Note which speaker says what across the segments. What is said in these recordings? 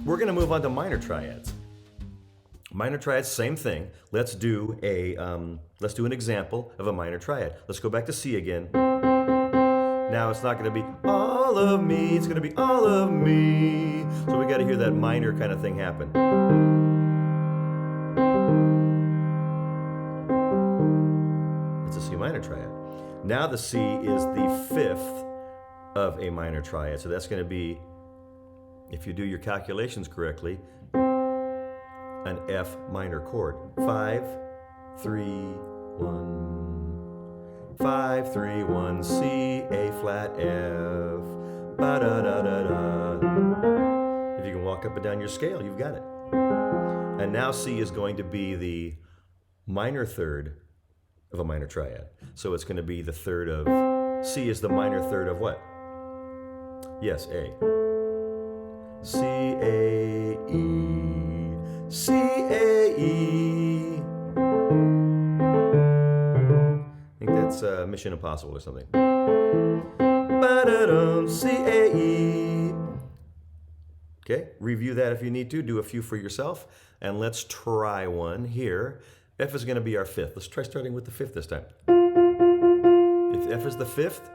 Speaker 1: We're going to move on to minor triads. Minor triads, same thing. Let's do an example of a minor triad. Let's go back to C again. Now it's not going to be all of me, it's going to be all of me. So we got to hear that minor kind of thing happen. It's a C minor triad. Now the C is the fifth of a minor triad. So that's going to be, if you do your calculations correctly, an F minor chord. 5, 3, 1. 5, 3, 1, C, A flat, F. Ba da da da da. If you can walk up and down your scale, you've got it. And now C is going to be the minor third of a minor triad. So it's going to be the third of, C is the minor third of what? Yes, A. C, A, E. C, A, E. I think that's Mission Impossible or something. Ba-da-dum, C, A, E. Okay, review that if you need to. Do a few for yourself. And let's try one here. F is going to be our fifth. Let's try starting with the fifth this time. If F is the fifth,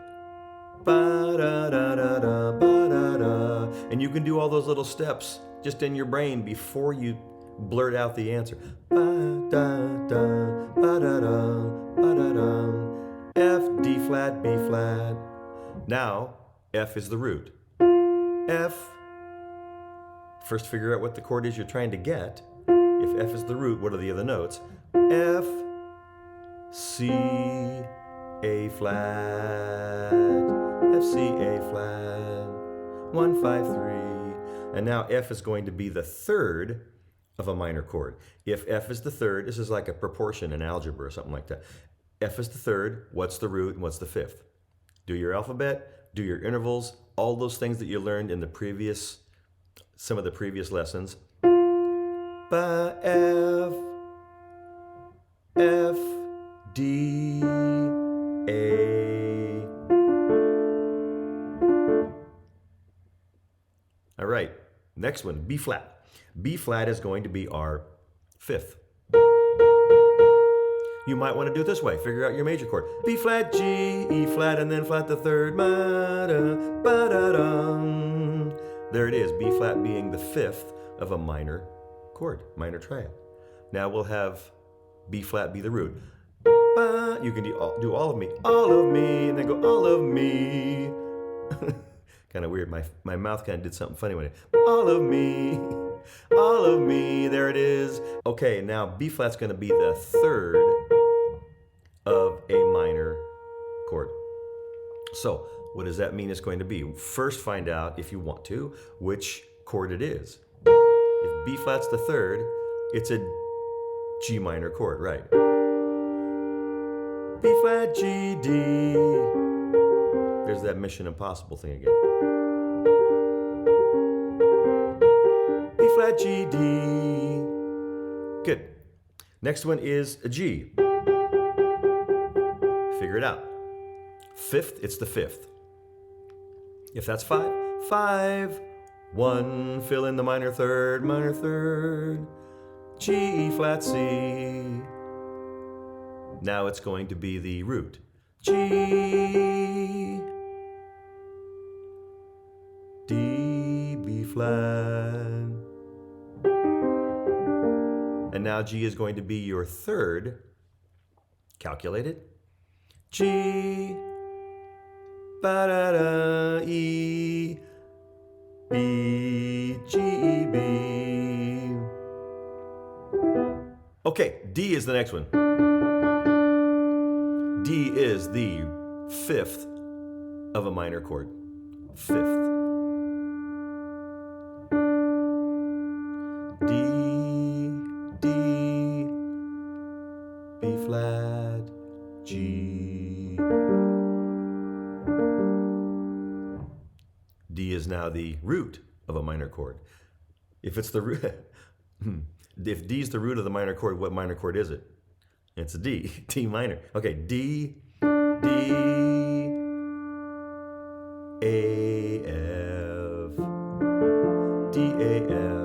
Speaker 1: ba-da-da-da-da, ba-da-da. And you can do all those little steps just in your brain before you blurt out the answer. Ba-da-da, ba-da-da, ba-da-da. F, D flat, B flat. Now, F is the root. F. First figure out what the chord is you're trying to get. If F is the root, what are the other notes? F, C, A flat, F, C, A flat, 1, 5, 3. And now F is going to be the third of a minor chord. If F is the third, this is like a proportion in algebra or something like that. F is the third, what's the root, and what's the fifth? Do your alphabet, do your intervals, all those things that you learned in some of the previous lessons. Ba, F, F, D, A. All right, next one, B flat. B flat is going to be our fifth. You might want to do it this way. Figure out your major chord. B flat, G, E flat, and then flat the third. Ma-da, ba-da-dum. There it is, B flat being the fifth of a minor chord, minor triad. Now we'll have B flat be the root. Ba, you can do all of me, and then go all of me. Kind of weird, my mouth kind of did something funny when it, all of me, there it is. Okay, now B flat's going to be the third of a minor chord. So what does that mean it's going to be? First find out, if you want to, which chord it is. If B flat's the third, it's a G minor chord, right? B flat, G, D. There's that Mission Impossible thing again. B flat, G, D. Good. Next one is a G. Figure it out. Fifth, it's the fifth. If that's 5, 5, 1, fill in the minor third, G, E flat, C. Now it's going to be the root. G, D, B flat. And now G is going to be your third. Calculate it. G, ba-da-da, E, B, G, E, B. Okay, D is the next one. D is the fifth of a minor chord. Fifth. D, D, B flat, G. D is now the root of a minor chord. If it's the root, if D is the root of the minor chord, what minor chord is it? It's a D, D minor. Okay, D, D, A, F, D, A, F.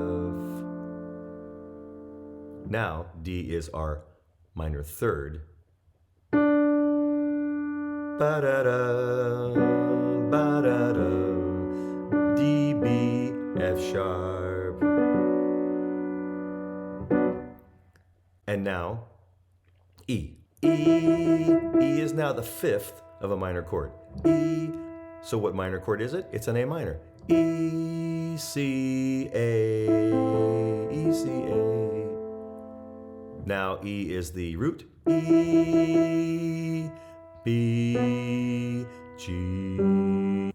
Speaker 1: Now, D is our minor third. Ba-da-da, ba-da-da, D, B, F sharp. And now, E. E is now the fifth of a minor chord. E. So what minor chord is it? It's an A minor. E, C, A, E, C, A. Now E is the root. E, B, G,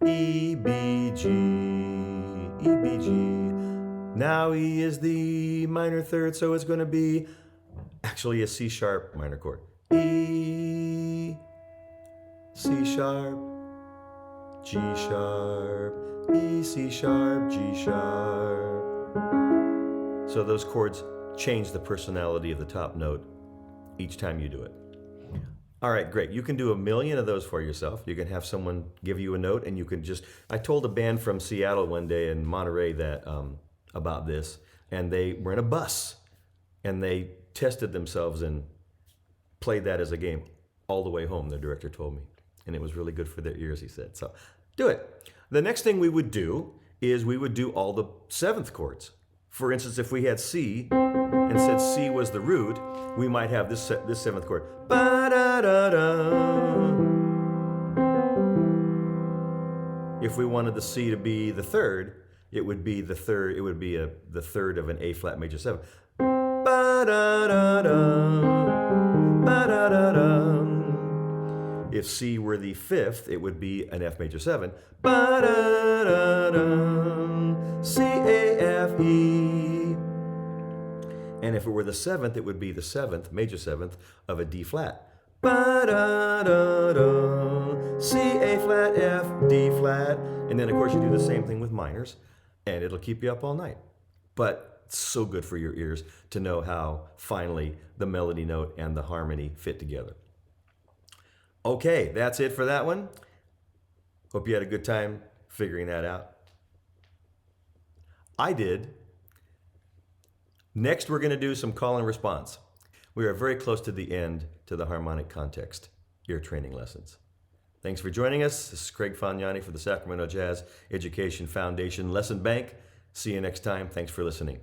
Speaker 1: E, B, G, E, B, G. Now E is the minor third, so it's going to be actually a C sharp minor chord. E, C sharp, G sharp, E, C sharp, G sharp. So those chords change the personality of the top note each time you do it. All right, great. You can do 1,000,000 of those for yourself. You can have someone give you a note and you can just... I told a band from Seattle one day in Monterey that about this, and they were in a bus and they tested themselves and played that as a game all the way home, the director told me. And it was really good for their ears, he said. So do it. The next thing we would do is we would do all the seventh chords. For instance, if we had C and said C was the root, we might have this seventh chord. Ba-da-da-da. If we wanted the C to be the third, it would be the third. It would be the third of an A flat major seven. Ba-da-da-da, ba-da-da-da. If C were the fifth, it would be an F major seven. Ba-da-da-da, C, A, F, E. And if it were the seventh, it would be the seventh, major seventh, of a D flat. Ba-da-da-da, C, A flat, F, D flat. And then, of course, you do the same thing with minors, and it'll keep you up all night. But it's so good for your ears to know how finally the melody note and the harmony fit together. Okay, that's it for that one. Hope you had a good time figuring that out. I did. Next, we're going to do some call and response. We are very close to the end to the Harmonic Context ear training lessons. Thanks for joining us. This is Craig Faniani for the Sacramento Jazz Education Foundation Lesson Bank. See you next time. Thanks for listening.